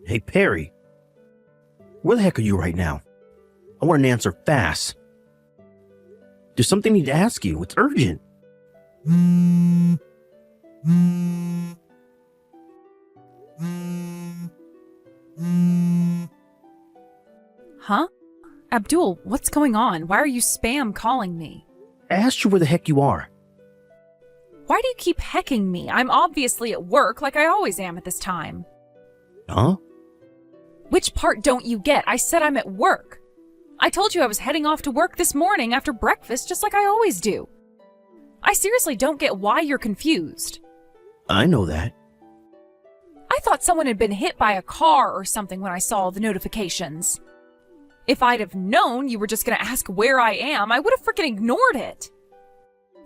Hey, Perry. Where the heck are you right now? I want an answer fast. There's something I need to ask you. It's urgent. Huh? Abdul, what's going on? Why are you spam calling me? I asked you where the heck you are. Why do you keep hecking me? I'm obviously at work like I always am at this time. Huh? Which part don't you get? I said I'm at work. I told you I was heading off to work this morning after breakfast just like I always do. I seriously don't get why you're confused. I know that. I thought someone had been hit by a car or something when I saw the notifications. If I'd have known you were just going to ask where I am, I would have freaking ignored it.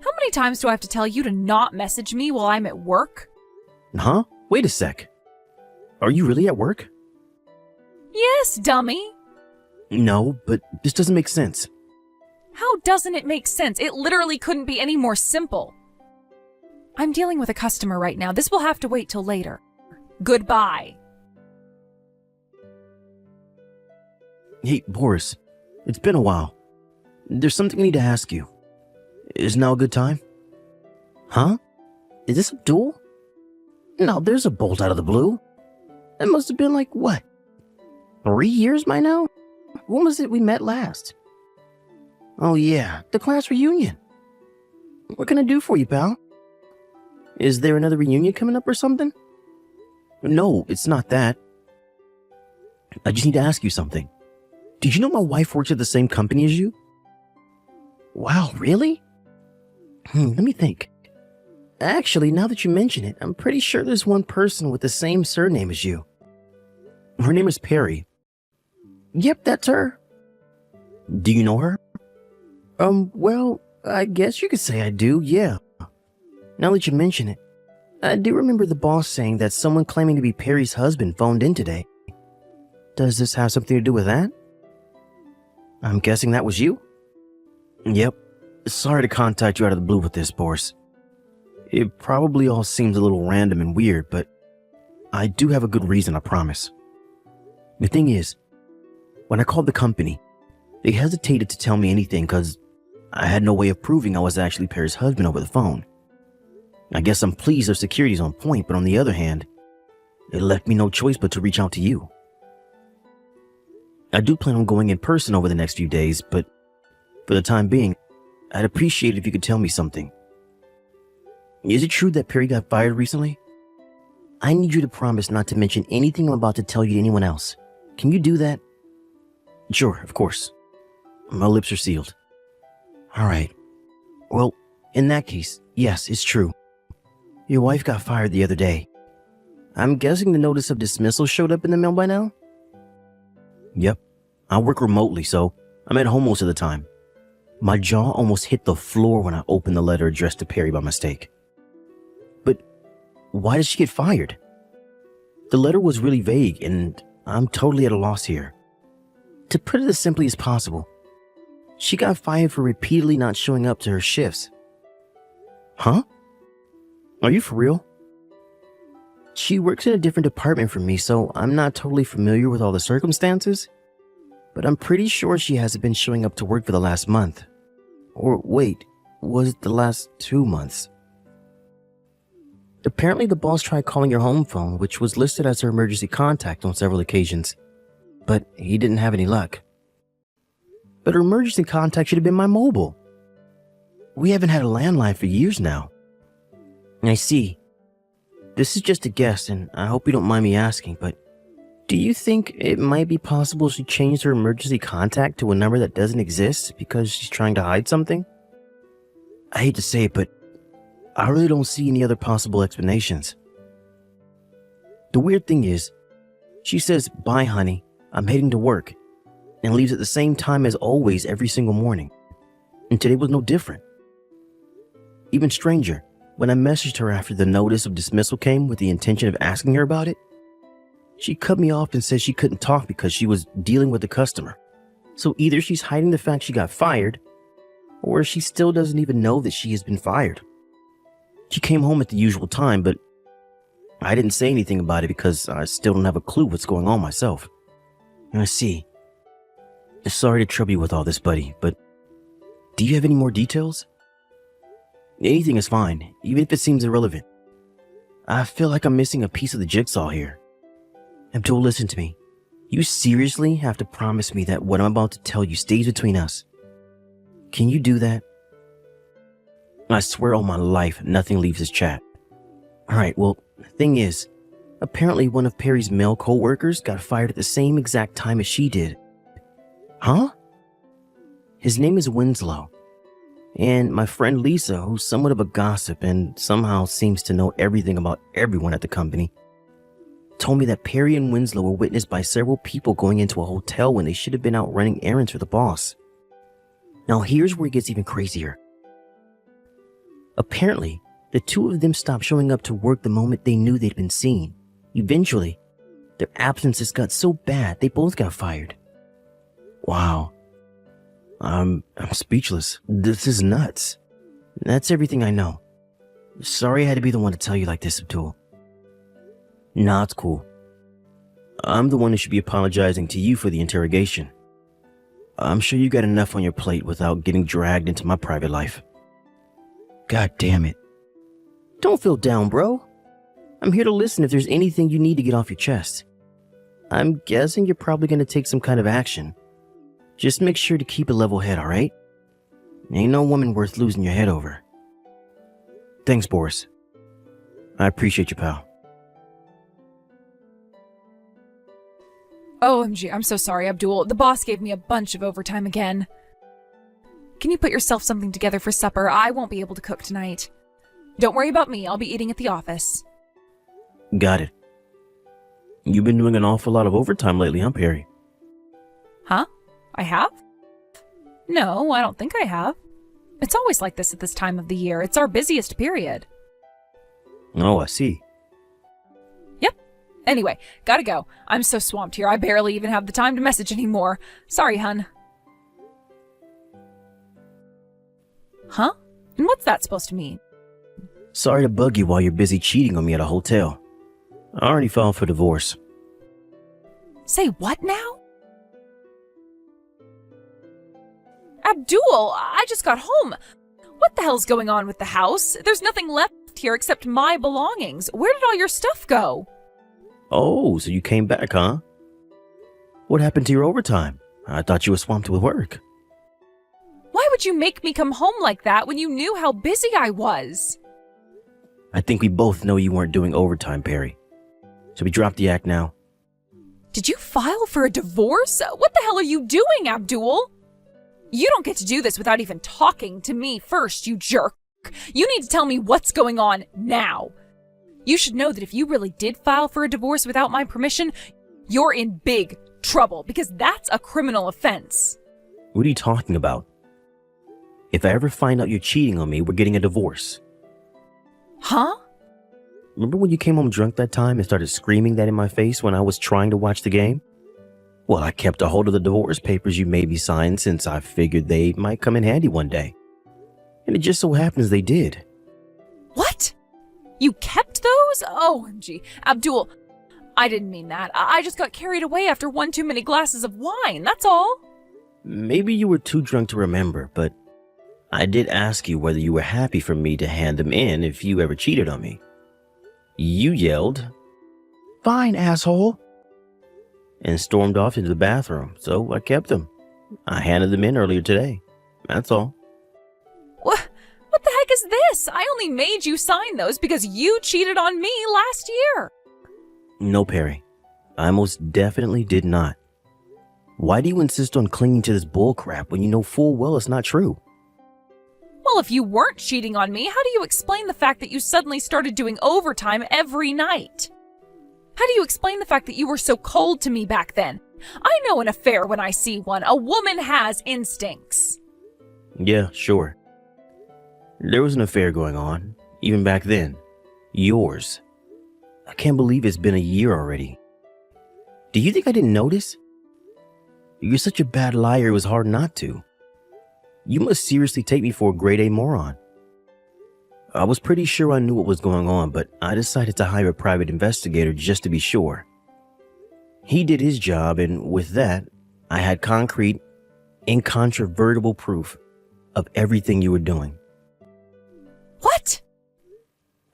How many times do I have to tell you to not message me while I'm at work? Huh? Wait a sec. Are you really at work? Yes, dummy. No, but this doesn't make sense. How doesn't it make sense? It literally couldn't be any more simple. I'm dealing with a customer right now. This will have to wait till later. Goodbye. Hey, Boris. It's been a while. There's something I need to ask you. Is now a good time? Huh? Is this Abdul? No, there's a bolt out of the blue. That must have been like, what? 3 years by now? When was it we met last? Oh yeah, the class reunion. What can I do for you, pal? Is there another reunion coming up or something? No, it's not that. I just need to ask you something. Did you know my wife works at the same company as you? Wow, really? Let me think. Actually, now that you mention it, I'm pretty sure there's one person with the same surname as you. Her name is Perry. Yep, that's her. Do you know her? Well, I guess you could say I do, yeah. Now that you mention it, I do remember the boss saying that someone claiming to be Perry's husband phoned in today. Does this have something to do with that? I'm guessing that was you? Yep. Sorry to contact you out of the blue with this, Boris. It probably all seems a little random and weird, but I do have a good reason, I promise. The thing is, when I called the company, they hesitated to tell me anything because I had no way of proving I was actually Perry's husband over the phone. I guess I'm pleased their security's on point, but on the other hand, it left me no choice but to reach out to you. I do plan on going in person over the next few days, but for the time being, I'd appreciate it if you could tell me something. Is it true that Perry got fired recently? I need you to promise not to mention anything I'm about to tell you to anyone else. Can you do that? Sure, of course. My lips are sealed. Alright. Well, in that case, yes, it's true. Your wife got fired the other day. I'm guessing the notice of dismissal showed up in the mail by now? Yep. I work remotely, so I'm at home most of the time. My jaw almost hit the floor when I opened the letter addressed to Perry by mistake. But why did she get fired? The letter was really vague, and I'm totally at a loss here. To put it as simply as possible, she got fired for repeatedly not showing up to her shifts. Huh? Are you for real? She works in a different department from me, so I'm not totally familiar with all the circumstances, but I'm pretty sure she hasn't been showing up to work for the last month. Or wait, was it the last 2 months? Apparently the boss tried calling her home phone, which was listed as her emergency contact on several occasions, but he didn't have any luck. But her emergency contact should have been my mobile. We haven't had a landline for years now. I see. This is just a guess, and I hope you don't mind me asking, but do you think it might be possible she changed her emergency contact to a number that doesn't exist because she's trying to hide something? I hate to say it, but I really don't see any other possible explanations. The weird thing is, she says, "Bye, honey, I'm heading to work," and leaves at the same time as always every single morning. And today was no different. Even stranger, when I messaged her after the notice of dismissal came with the intention of asking her about it, she cut me off and said she couldn't talk because she was dealing with a customer. So either she's hiding the fact she got fired, or she still doesn't even know that she has been fired. She came home at the usual time, but I didn't say anything about it because I still don't have a clue what's going on myself. I see. Sorry to trouble you with all this, buddy, but do you have any more details? Anything is fine, even if it seems irrelevant. I feel like I'm missing a piece of the jigsaw here. Abdul, listen to me. You seriously have to promise me that what I'm about to tell you stays between us. Can you do that? I swear on my life, nothing leaves this chat. Alright, well, the thing is, apparently one of Perry's male co-workers got fired at the same exact time as she did. Huh? His name is Winslow. And my friend Lisa, who's somewhat of a gossip and somehow seems to know everything about everyone at the company, told me that Perry and Winslow were witnessed by several people going into a hotel when they should have been out running errands for the boss. Now here's where it gets even crazier. Apparently, the two of them stopped showing up to work the moment they knew they'd been seen. Eventually, their absences got so bad they both got fired. Wow. I'm speechless. This is nuts. That's everything I know. Sorry I had to be the one to tell you like this, Abdul. Nah, it's cool. I'm the one who should be apologizing to you for the interrogation. I'm sure you got enough on your plate without getting dragged into my private life. God damn it. Don't feel down, bro. I'm here to listen if there's anything you need to get off your chest. I'm guessing you're probably going to take some kind of action. Just make sure to keep a level head, alright? Ain't no woman worth losing your head over. Thanks, Boris. I appreciate you, pal. OMG, I'm so sorry, Abdul. The boss gave me a bunch of overtime again. Can you put yourself something together for supper? I won't be able to cook tonight. Don't worry about me. I'll be eating at the office. Got it. You've been doing an awful lot of overtime lately, huh, Perry? Huh? I have? No, I don't think I have. It's always like this at this time of the year. It's our busiest period. Oh, I see. Yep. Anyway, gotta go. I'm so swamped here, I barely even have the time to message anymore. Sorry, hun. Huh? And what's that supposed to mean? Sorry to bug you while you're busy cheating on me at a hotel. I already filed for divorce. Say what now? Abdul, I just got home. What the hell's going on with the house? There's nothing left here except my belongings. Where did all your stuff go? Oh, so you came back, huh? What happened to your overtime? I thought you were swamped with work. Why would you make me come home like that when you knew how busy I was? I think we both know you weren't doing overtime, Perry. Should we drop the act now? Did you file for a divorce? What the hell are you doing, Abdul? You don't get to do this without even talking to me first, you jerk. You need to tell me what's going on now. You should know that if you really did file for a divorce without my permission, you're in big trouble because that's a criminal offense. What are you talking about? If I ever find out you're cheating on me, we're getting a divorce. Huh? Remember when you came home drunk that time and started screaming that in my face when I was trying to watch the game? Well, I kept a hold of the divorce papers you made me sign since I figured they might come in handy one day. And it just so happens they did. What? You kept those? OMG. Abdul, I didn't mean that. I just got carried away after one too many glasses of wine, that's all. Maybe you were too drunk to remember, but I did ask you whether you were happy for me to hand them in if you ever cheated on me. You yelled, "Fine, asshole," and stormed off into the bathroom, so I kept them. I handed them in earlier today. That's all. What the heck is this? I only made you sign those because you cheated on me last year. No, Perry. I most definitely did not. Why do you insist on clinging to this bullcrap when you know full well it's not true? Well, if you weren't cheating on me, how do you explain the fact that you suddenly started doing overtime every night? How do you explain the fact that you were so cold to me back then? I know an affair when I see one. A woman has instincts. Yeah, sure. There was an affair going on, even back then. Yours. I can't believe it's been a year already. Do you think I didn't notice? You're such a bad liar it was hard not to. You must seriously take me for a grade A moron. I was pretty sure I knew what was going on, but I decided to hire a private investigator just to be sure. He did his job, and with that, I had concrete, incontrovertible proof of everything you were doing. What?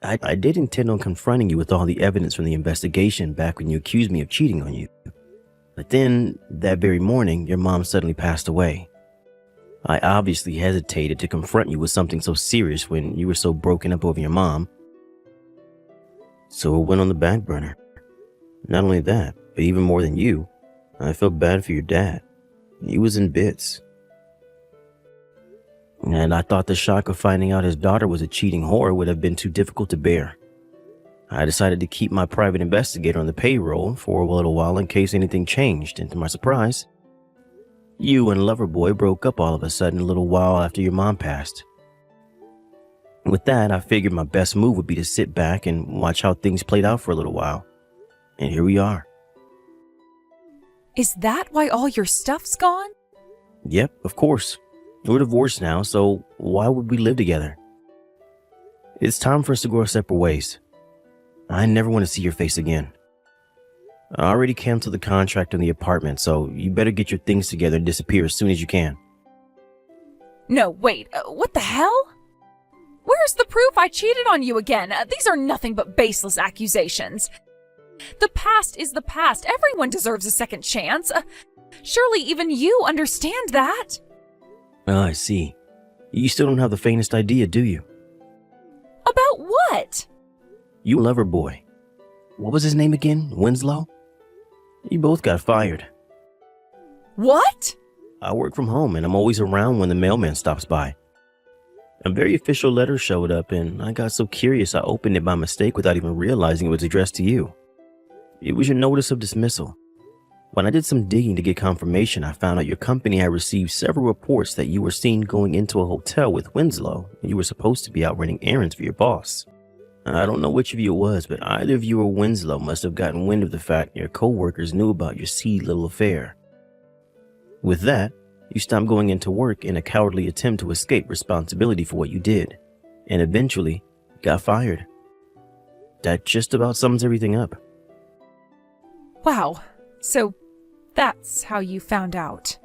I did intend on confronting you with all the evidence from the investigation back when you accused me of cheating on you. But then, that very morning, your mom suddenly passed away. I obviously hesitated to confront you with something so serious when you were so broken up over your mom. So it went on the back burner. Not only that, but even more than you, I felt bad for your dad. He was in bits. And I thought the shock of finding out his daughter was a cheating whore would have been too difficult to bear. I decided to keep my private investigator on the payroll for a little while in case anything changed, and to my surprise, you and Loverboy broke up all of a sudden a little while after your mom passed. With that, I figured my best move would be to sit back and watch how things played out for a little while. And here we are. Is that why all your stuff's gone? Yep, of course. We're divorced now, so why would we live together? It's time for us to go our separate ways. I never want to see your face again. I already canceled the contract on the apartment, so you better get your things together and disappear as soon as you can. No, wait, what the hell? Where's the proof I cheated on you again? These are nothing but baseless accusations. The past is the past. Everyone deserves a second chance. Surely even you understand that. Oh, I see. You still don't have the faintest idea, do you? About what? You Loverboy. What was his name again? Winslow? You both got fired. What? I work from home and I'm always around when the mailman stops by. A very official letter showed up and I got so curious I opened it by mistake without even realizing it was addressed to you. It was your notice of dismissal. When I did some digging to get confirmation, I found out your company had received several reports that you were seen going into a hotel with Winslow and you were supposed to be out running errands for your boss. I don't know which of you it was, but either of you or Winslow must have gotten wind of the fact your co-workers knew about your seedy little affair. With that, you stopped going into work in a cowardly attempt to escape responsibility for what you did, and eventually got fired. That just about sums everything up. Wow, so that's how you found out.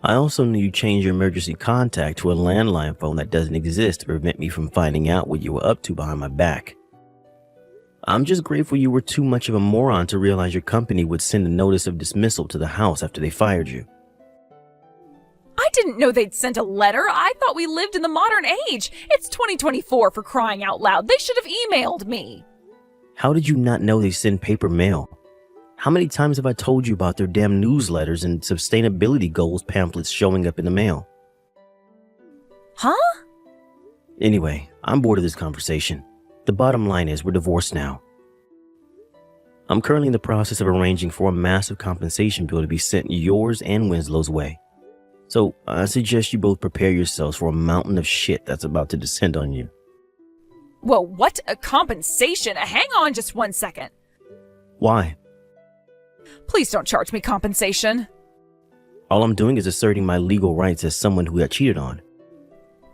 I also knew you changed your emergency contact to a landline phone that doesn't exist to prevent me from finding out what you were up to behind my back. I'm just grateful you were too much of a moron to realize your company would send a notice of dismissal to the house after they fired you. I didn't know they'd sent a letter. I thought we lived in the modern age. It's 2024 for crying out loud. They should have emailed me. How did you not know they send paper mail? How many times have I told you about their damn newsletters and sustainability goals pamphlets showing up in the mail? Huh? Anyway, I'm bored of this conversation. The bottom line is we're divorced now. I'm currently in the process of arranging for a massive compensation bill to be sent yours and Winslow's way. So I suggest you both prepare yourselves for a mountain of shit that's about to descend on you. Whoa, what? A compensation? Hang on just 1 second. Why? Please don't charge me compensation. All I'm doing is asserting my legal rights as someone who got cheated on.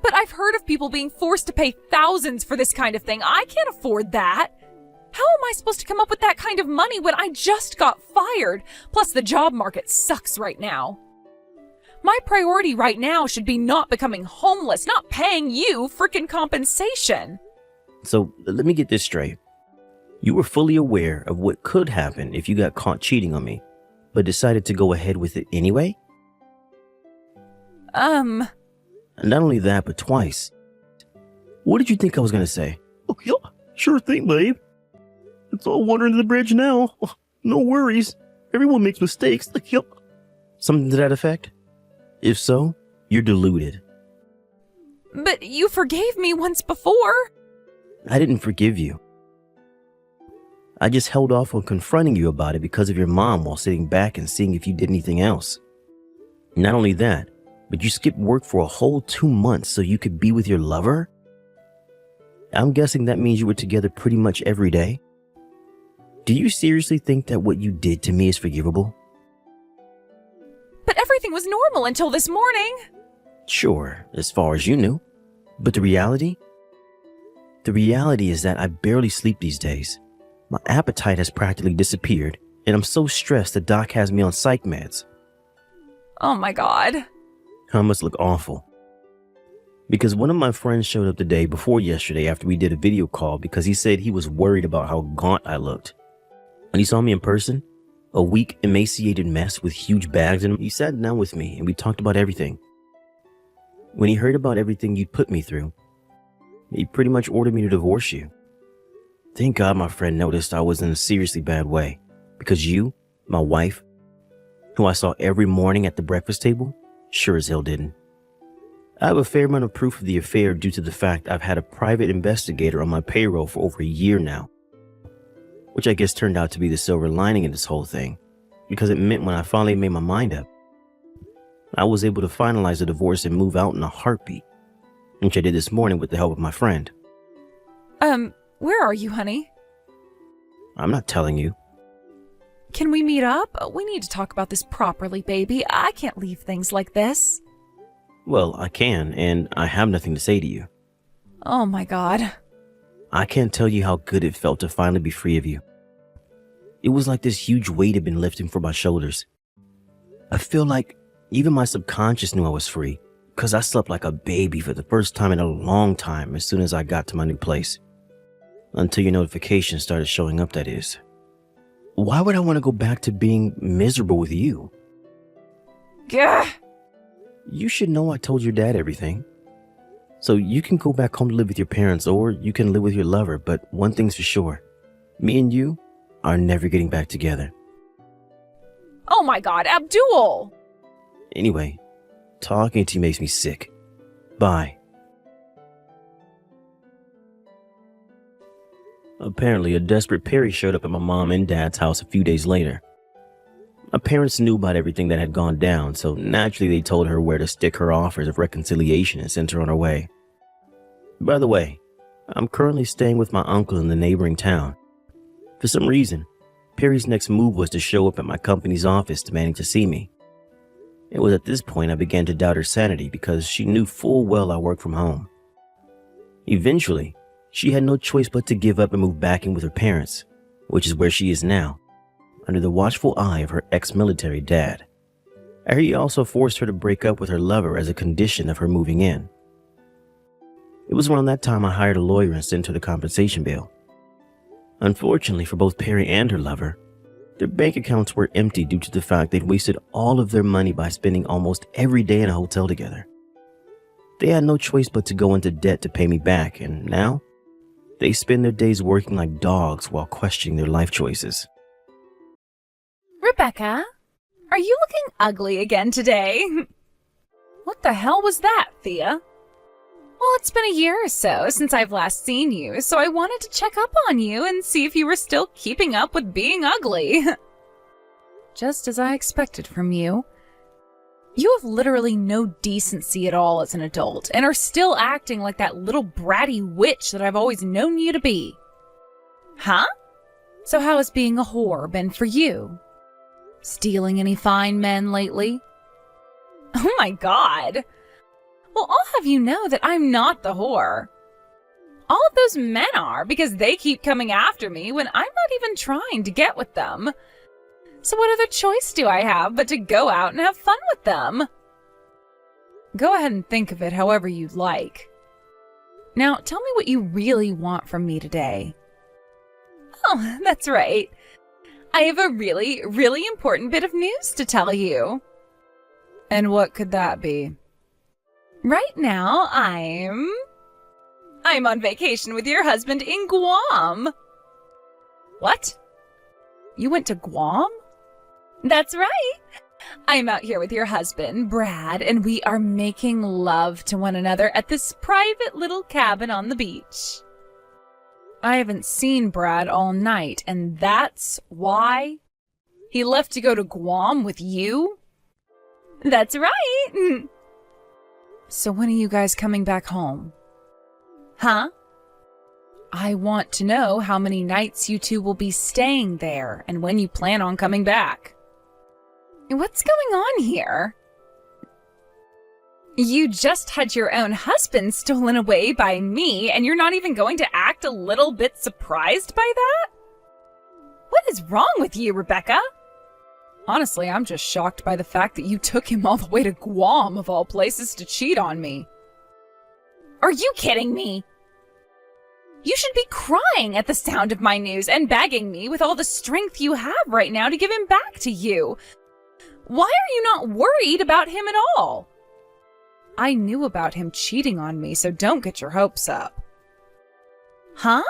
But I've heard of people being forced to pay thousands for this kind of thing. I can't afford that. How am I supposed to come up with that kind of money when I just got fired? Plus, the job market sucks right now. My priority right now should be not becoming homeless, not paying you frickin' compensation. So let me get this straight. You were fully aware of what could happen if you got caught cheating on me, but decided to go ahead with it anyway? Not only that, but twice. What did you think I was gonna say? Oh, yeah, sure thing, babe. It's all water under the bridge now. No worries. Everyone makes mistakes. Yep. Something to that effect? If so, you're deluded. But you forgave me once before. I didn't forgive you. I just held off on confronting you about it because of your mom while sitting back and seeing if you did anything else. Not only that, but you skipped work for a whole 2 months so you could be with your lover? I'm guessing that means you were together pretty much every day. Do you seriously think that what you did to me is forgivable? But everything was normal until this morning. Sure, as far as you knew. But the reality? The reality is that I barely sleep these days. My appetite has practically disappeared, and I'm so stressed the doc has me on psych meds. Oh my God. I must look awful. Because one of my friends showed up the day before yesterday after we did a video call because he said he was worried about how gaunt I looked. When he saw me in person, a weak, emaciated mess with huge bags in him, he sat down with me and we talked about everything. When he heard about everything you'd put me through, he pretty much ordered me to divorce you. Thank God my friend noticed I was in a seriously bad way, because you, my wife, who I saw every morning at the breakfast table, sure as hell didn't. I have a fair amount of proof of the affair due to the fact I've had a private investigator on my payroll for over a year now, which I guess turned out to be the silver lining in this whole thing, because it meant when I finally made my mind up, I was able to finalize the divorce and move out in a heartbeat, which I did this morning with the help of my friend. Where are you, honey? I'm not telling you. Can we meet up? We need to talk about this properly, baby. I can't leave things like this. Well, I can, and I have nothing to say to you. Oh my God. I can't tell you how good it felt to finally be free of you. It was like this huge weight had been lifting from my shoulders. I feel like even my subconscious knew I was free, because I slept like a baby for the first time in a long time as soon as I got to my new place. Until your notifications started showing up, that is. Why would I want to go back to being miserable with you? Gah! You should know I told your dad everything. So you can go back home to live with your parents, or you can live with your lover, but one thing's for sure. Me and you are never getting back together. Oh my God, Abdul! Anyway, talking to you makes me sick. Bye. Apparently, a desperate Perry showed up at my mom and dad's house a few days later. My parents knew about everything that had gone down, so naturally they told her where to stick her offers of reconciliation and sent her on her way. By the way, I'm currently staying with my uncle in the neighboring town. For some reason, Perry's next move was to show up at my company's office demanding to see me. It was at this point I began to doubt her sanity because she knew full well I worked from home. Eventually, she had no choice but to give up and move back in with her parents, which is where she is now, under the watchful eye of her ex-military dad. I hear he also forced her to break up with her lover as a condition of her moving in. It was around that time I hired a lawyer and sent her the compensation bill. Unfortunately for both Perry and her lover, their bank accounts were empty due to the fact they'd wasted all of their money by spending almost every day in a hotel together. They had no choice but to go into debt to pay me back, and now they spend their days working like dogs while questioning their life choices. Rebecca, are you looking ugly again today? What the hell was that, Thea? Well, it's been a year or so since I've last seen you, so I wanted to check up on you and see if you were still keeping up with being ugly. Just as I expected from you. You have literally no decency at all as an adult and are still acting like that little bratty witch that I've always known you to be. Huh? So how has being a whore been for you? Stealing any fine men lately? Oh my God. Well, I'll have you know that I'm not the whore. All of those men are, because they keep coming after me when I'm not even trying to get with them. So what other choice do I have but to go out and have fun with them? Go ahead and think of it however you'd like. Now, tell me what you really want from me today. Oh, that's right. I have a really, really important bit of news to tell you. And what could that be? Right now, I'm on vacation with your husband in Guam. What? You went to Guam? That's right. I'm out here with your husband, Brad, and we are making love to one another at this private little cabin on the beach. I haven't seen Brad all night, and that's why he left to go to Guam with you? That's right. So when are you guys coming back home? Huh? I want to know how many nights you two will be staying there and when you plan on coming back. What's going on here? You just had your own husband stolen away by me, and you're not even going to act a little bit surprised by that? What is wrong with you, Rebecca? Honestly, I'm just shocked by the fact that you took him all the way to Guam, of all places, to cheat on me. Are you kidding me? You should be crying at the sound of my news and begging me with all the strength you have right now to give him back to you. Why are you not worried about him at all? I knew about him cheating on me, so don't get your hopes up. Huh?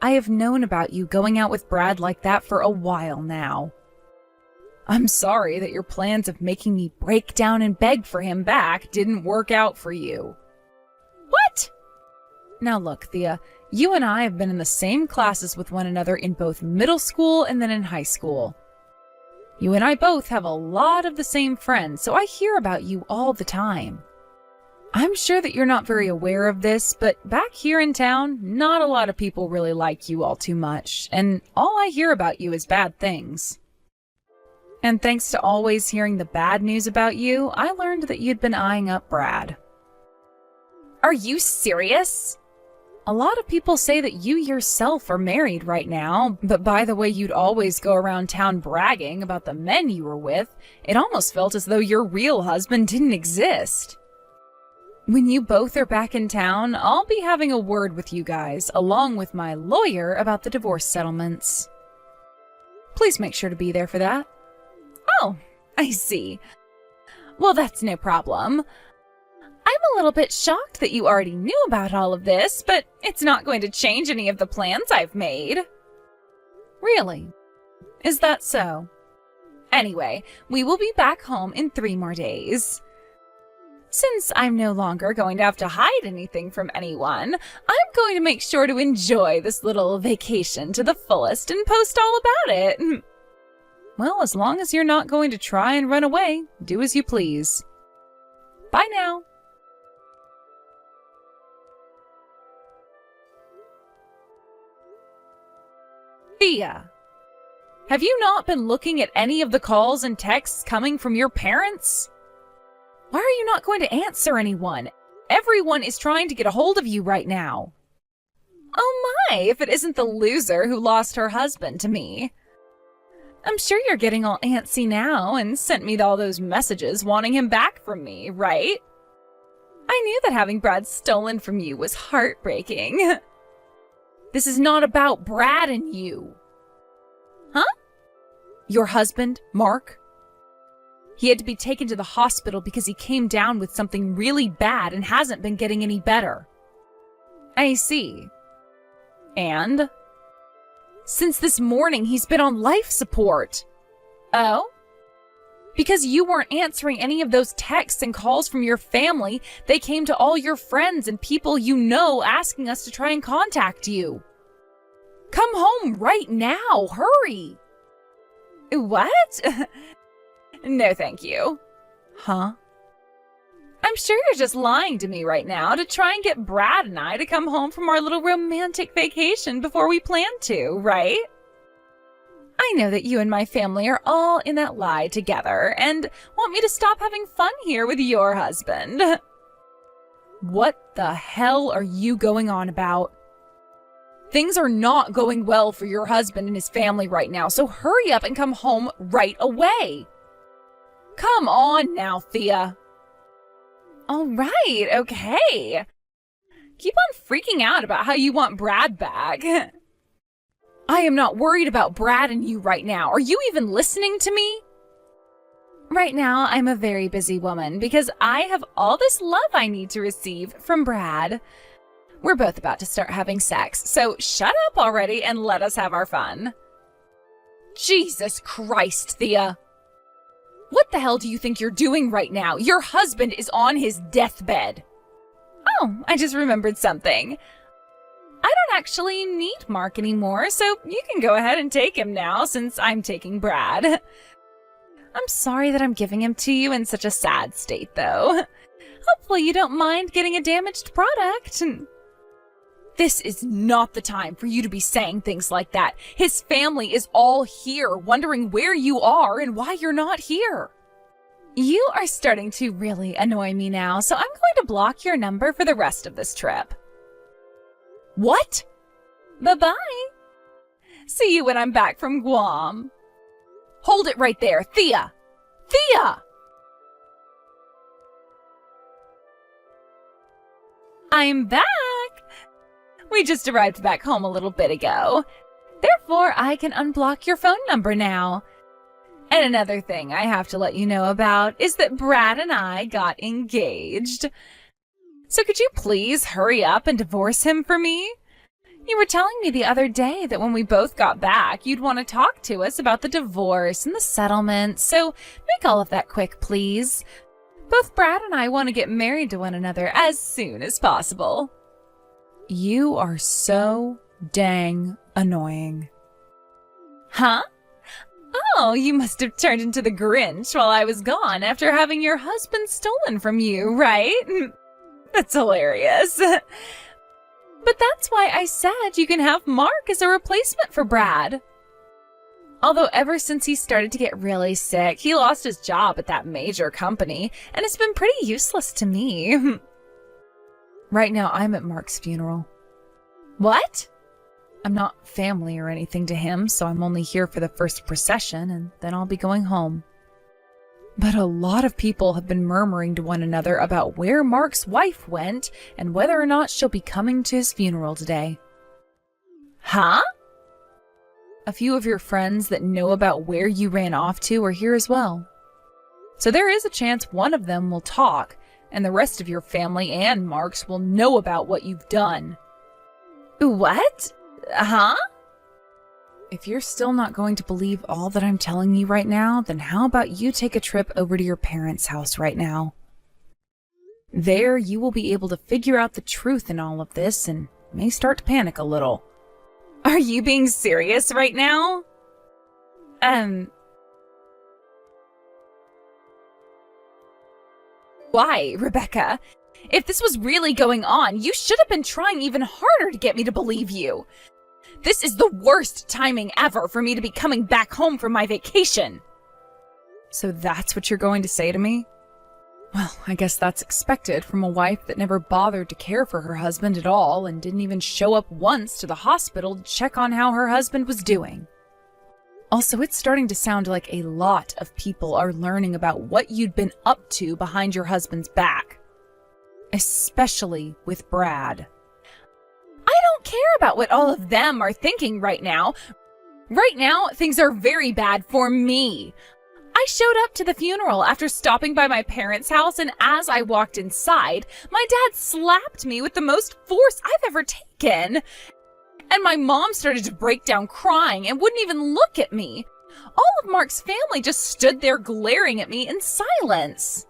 I have known about you going out with Brad like that for a while now. I'm sorry that your plans of making me break down and beg for him back didn't work out for you. What? Now look, Thea, you and I have been in the same classes with one another in both middle school and then in high school. You and I both have a lot of the same friends, so I hear about you all the time. I'm sure that you're not very aware of this, but back here in town, not a lot of people really like you all too much, and all I hear about you is bad things. And thanks to always hearing the bad news about you, I learned that you'd been eyeing up Brad. Are you serious? A lot of people say that you yourself are married right now, but by the way you'd always go around town bragging about the men you were with, it almost felt as though your real husband didn't exist. When you both are back in town, I'll be having a word with you guys, along with my lawyer, about the divorce settlements. Please make sure to be there for that. Oh, I see. Well, that's no problem. I'm a little bit shocked that you already knew about all of this, but it's not going to change any of the plans I've made. Really? Is that so? Anyway, we will be back home in 3 more days. Since I'm no longer going to have to hide anything from anyone, I'm going to make sure to enjoy this little vacation to the fullest and post all about it. Well, as long as you're not going to try and run away, do as you please. Bye now. Thea, have you not been looking at any of the calls and texts coming from your parents? Why are you not going to answer anyone? Everyone is trying to get a hold of you right now. Oh my, if it isn't the loser who lost her husband to me. I'm sure you're getting all antsy now and sent me all those messages wanting him back from me, right? I knew that having Brad stolen from you was heartbreaking. This is not about Brad and you. Huh? Your husband, Mark? He had to be taken to the hospital because he came down with something really bad and hasn't been getting any better. I see. And? Since this morning, he's been on life support. Oh? Because you weren't answering any of those texts and calls from your family, they came to all your friends and people you know asking us to try and contact you. Come home right now, hurry! What? No, thank you. Huh? I'm sure you're just lying to me right now to try and get Brad and I to come home from our little romantic vacation before we planned to, right? I know that you and my family are all in that lie together and want me to stop having fun here with your husband. What the hell are you going on about? Things are not going well for your husband and his family right now, so hurry up and come home right away. Come on now, Thea. All right, okay. Keep on freaking out about how you want Brad back. I am not worried about Brad and you right now. Are you even listening to me? Right now, I'm a very busy woman because I have all this love I need to receive from Brad. We're both about to start having sex, so shut up already and let us have our fun. Jesus Christ, Thea. What the hell do you think you're doing right now? Your husband is on his deathbed. Oh, I just remembered something. I don't actually need Mark anymore, so you can go ahead and take him now since I'm taking Brad. I'm sorry that I'm giving him to you in such a sad state, though. Hopefully you don't mind getting a damaged product. This is not the time for you to be saying things like that. His family is all here, wondering where you are and why you're not here. You are starting to really annoy me now, so I'm going to block your number for the rest of this trip. What? Bye-bye. See you when I'm back from Guam. Hold it right there, Thea! Thea! I'm back! We just arrived back home a little bit ago. Therefore, I can unblock your phone number now. And another thing I have to let you know about is that Brad and I got engaged. So could you please hurry up and divorce him for me? You were telling me the other day that when we both got back, you'd want to talk to us about the divorce and the settlement, so make all of that quick, please. Both Brad and I want to get married to one another as soon as possible. You are so dang annoying. Huh? Oh, you must have turned into the Grinch while I was gone after having your husband stolen from you, right? That's hilarious. But that's why I said you can have Mark as a replacement for Brad. Although ever since he started to get really sick, he lost his job at that major company, and it's been pretty useless to me. Right now, I'm at Mark's funeral. What? I'm not family or anything to him, so I'm only here for the first procession, and then I'll be going home. But a lot of people have been murmuring to one another about where Mark's wife went and whether or not she'll be coming to his funeral today. Huh? A few of your friends that know about where you ran off to are here as well. So there is a chance one of them will talk, and the rest of your family and Mark's will know about what you've done. What? Huh? If you're still not going to believe all that I'm telling you right now, then how about you take a trip over to your parents' house right now? There, you will be able to figure out the truth in all of this and may start to panic a little. Are you being serious right now? Why, Rebecca? If this was really going on, you should have been trying even harder to get me to believe you. This is the worst timing ever for me to be coming back home from my vacation. So that's what you're going to say to me? Well, I guess that's expected from a wife that never bothered to care for her husband at all and didn't even show up once to the hospital to check on how her husband was doing. Also, it's starting to sound like a lot of people are learning about what you'd been up to behind your husband's back. Especially with Brad. I don't care about what all of them are thinking right now. Right now, things are very bad for me. I showed up to the funeral after stopping by my parents' house, and as I walked inside, my dad slapped me with the most force I've ever taken. And my mom started to break down crying and wouldn't even look at me. All of Mark's family just stood there glaring at me in silence.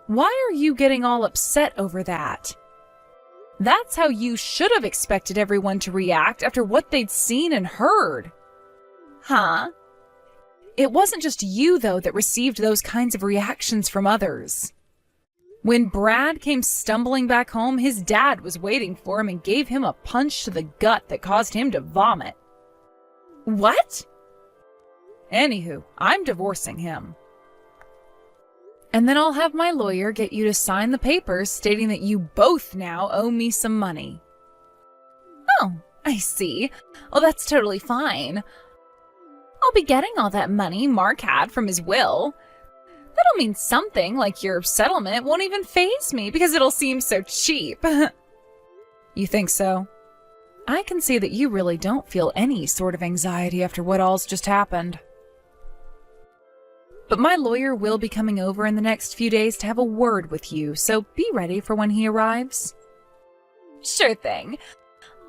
Why are you getting all upset over that? That's how you should have expected everyone to react after what they'd seen and heard. Huh? It wasn't just you, though, that received those kinds of reactions from others. When Brad came stumbling back home, his dad was waiting for him and gave him a punch to the gut that caused him to vomit. What? Anywho, I'm divorcing him. And then I'll have my lawyer get you to sign the papers stating that you both now owe me some money. Oh, I see. Oh, that's totally fine. I'll be getting all that money Mark had from his will. That'll mean something, like your settlement won't even faze me because it'll seem so cheap. You think so? I can see that you really don't feel any sort of anxiety after what all's just happened. But my lawyer will be coming over in the next few days to have a word with you, so be ready for when he arrives. Sure thing.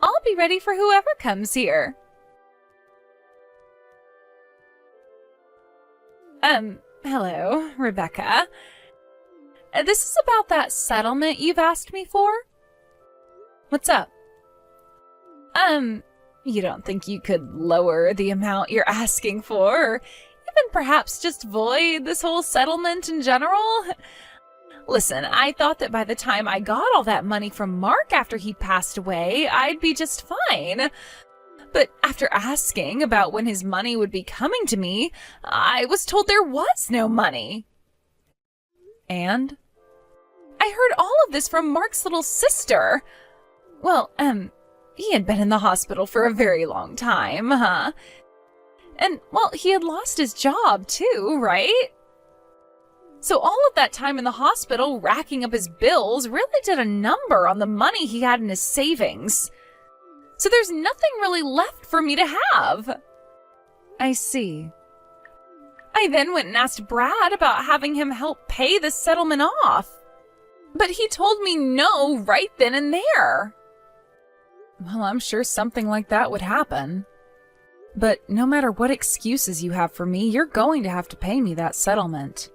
I'll be ready for whoever comes here. Hello, Rebecca. This is about that settlement you've asked me for? What's up? You don't think you could lower the amount you're asking for, or even perhaps just void this whole settlement in general? Listen, I thought that by the time I got all that money from Mark after he passed away, I'd be just fine. But after asking about when his money would be coming to me, I was told there was no money. And? I heard all of this from Mark's little sister. Well, he had been in the hospital for a very long time, huh? And, well, he had lost his job too, right? So all of that time in the hospital racking up his bills really did a number on the money he had in his savings. So there's nothing really left for me to have. I see. I then went and asked Brad about having him help pay the settlement off. But he told me no right then and there. Well, I'm sure something like that would happen. But no matter what excuses you have for me, you're going to have to pay me that settlement.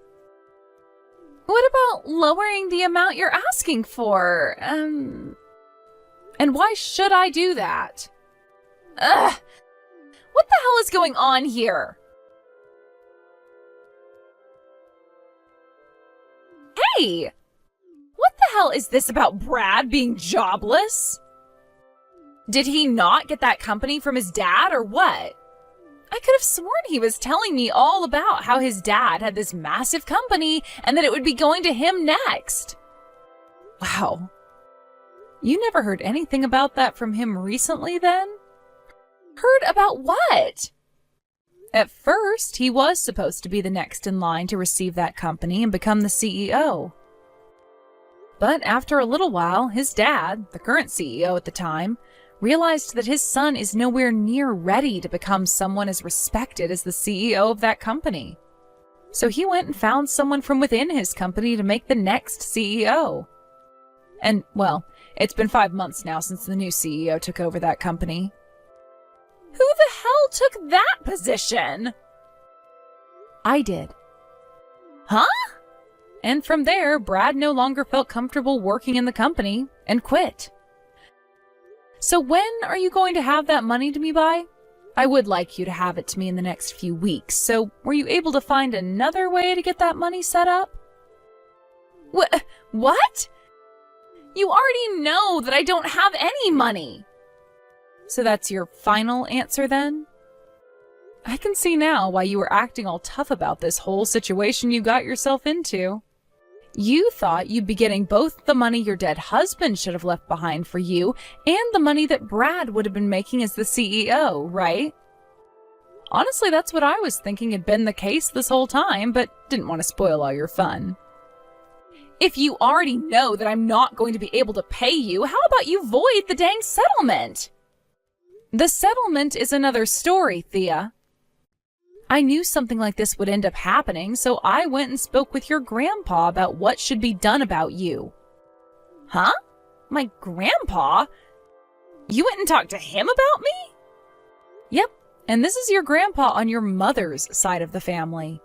What about lowering the amount you're asking for? And why should I do that? Ugh! What the hell is going on here? Hey! What the hell is this about Brad being jobless? Did he not get that company from his dad or what? I could have sworn he was telling me all about how his dad had this massive company and that it would be going to him next. Wow. You never heard anything about that from him recently then? Heard about what? At first, he was supposed to be the next in line to receive that company and become the CEO. But after a little while, his dad, the current CEO at the time, realized that his son is nowhere near ready to become someone as respected as the CEO of that company. So he went and found someone from within his company to make the next CEO. And, well, it's been 5 months now since the new CEO took over that company. Who the hell took that position? I did. Huh? And from there, Brad no longer felt comfortable working in the company and quit. So when are you going to have that money to me by? I would like you to have it to me in the next few weeks, so were you able to find another way to get that money set up? What? You already know that I don't have any money. So that's your final answer then? I can see now why you were acting all tough about this whole situation you got yourself into. You thought you'd be getting both the money your dead husband should have left behind for you and the money that Brad would have been making as the CEO, right? Honestly, that's what I was thinking had been the case this whole time, but didn't want to spoil all your fun. If you already know that I'm not going to be able to pay you, how about you void the dang settlement? The settlement is another story, Thea. I knew something like this would end up happening, so I went and spoke with your grandpa about what should be done about you. Huh? My grandpa? You went and talked to him about me? Yep, and this is your grandpa on your mother's side of the family.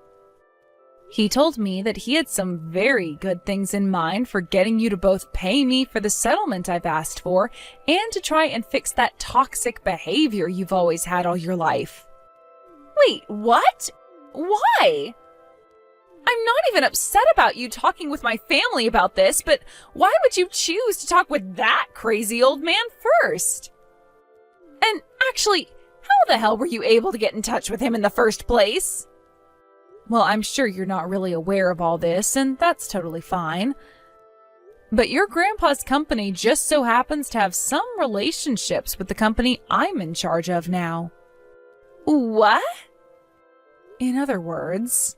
He told me that he had some very good things in mind for getting you to both pay me for the settlement I've asked for and to try and fix that toxic behavior you've always had all your life. Wait, what? Why? I'm not even upset about you talking with my family about this, but why would you choose to talk with that crazy old man first? And actually, how the hell were you able to get in touch with him in the first place? Well, I'm sure you're not really aware of all this, and that's totally fine. But your grandpa's company just so happens to have some relationships with the company I'm in charge of now. What? In other words,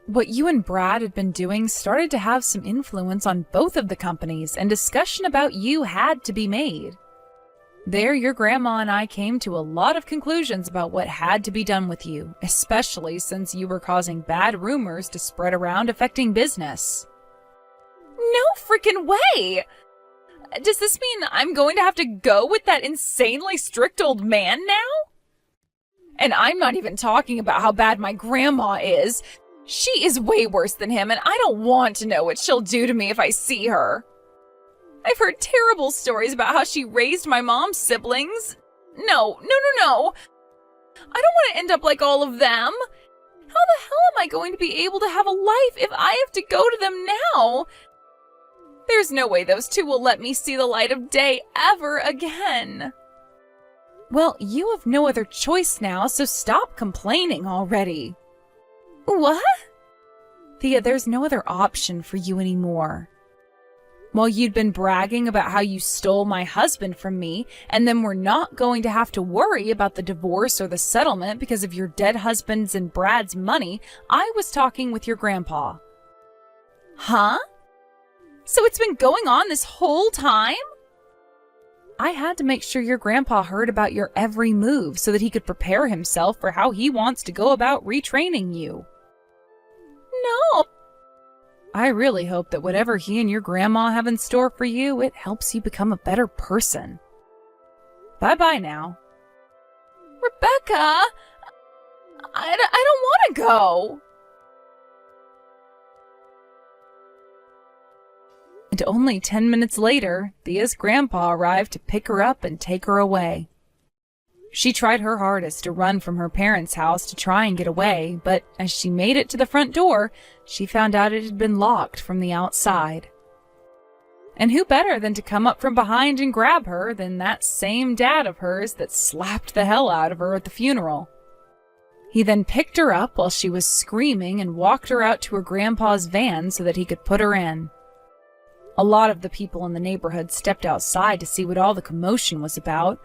what you and Brad had been doing started to have some influence on both of the companies, and discussion about you had to be made. There, your grandma and I came to a lot of conclusions about what had to be done with you, especially since you were causing bad rumors to spread around affecting business. No freaking way! Does this mean I'm going to have to go with that insanely strict old man now? And I'm not even talking about how bad my grandma is. She is way worse than him, and I don't want to know what she'll do to me if I see her. I've heard terrible stories about how she raised my mom's siblings. No. I don't want to end up like all of them. How the hell am I going to be able to have a life if I have to go to them now? There's no way those two will let me see the light of day ever again. Well, you have no other choice now, so stop complaining already. What? Thea, there's no other option for you anymore. While you'd been bragging about how you stole my husband from me, and then we're not going to have to worry about the divorce or the settlement because of your dead husband's and Brad's money, I was talking with your grandpa. Huh? So it's been going on this whole time? I had to make sure your grandpa heard about your every move so that he could prepare himself for how he wants to go about retraining you. No. I really hope that whatever he and your grandma have in store for you, it helps you become a better person. Bye-bye now. Rebecca! I don't want to go! And only 10 minutes later, Thea's grandpa arrived to pick her up and take her away. She tried her hardest to run from her parents' house to try and get away, but as she made it to the front door, she found out it had been locked from the outside. And who better than to come up from behind and grab her than that same dad of hers that slapped the hell out of her at the funeral. He then picked her up while she was screaming and walked her out to her grandpa's van so that he could put her in. A lot of the people in the neighborhood stepped outside to see what all the commotion was about,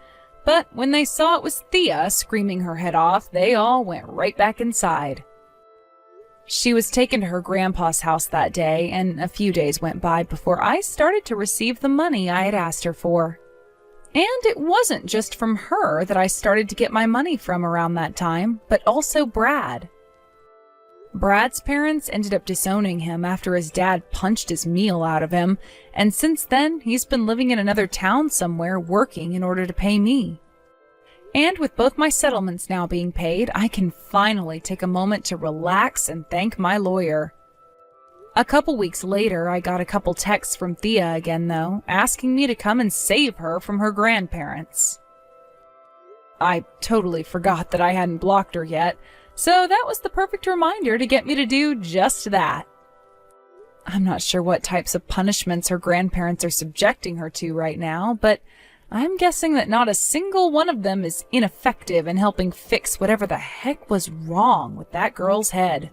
but when they saw it was Thea screaming her head off, they all went right back inside. She was taken to her grandpa's house that day, and a few days went by before I started to receive the money I had asked her for. And it wasn't just from her that I started to get my money from around that time, but also Brad. Brad's parents ended up disowning him after his dad punched his meal out of him, and since then he's been living in another town somewhere working in order to pay me. And with both my settlements now being paid, I can finally take a moment to relax and thank my lawyer. A couple weeks later, I got a couple texts from Thea again though, asking me to come and save her from her grandparents. I totally forgot that I hadn't blocked her yet, so that was the perfect reminder to get me to do just that. I'm not sure what types of punishments her grandparents are subjecting her to right now, but I'm guessing that not a single one of them is ineffective in helping fix whatever the heck was wrong with that girl's head.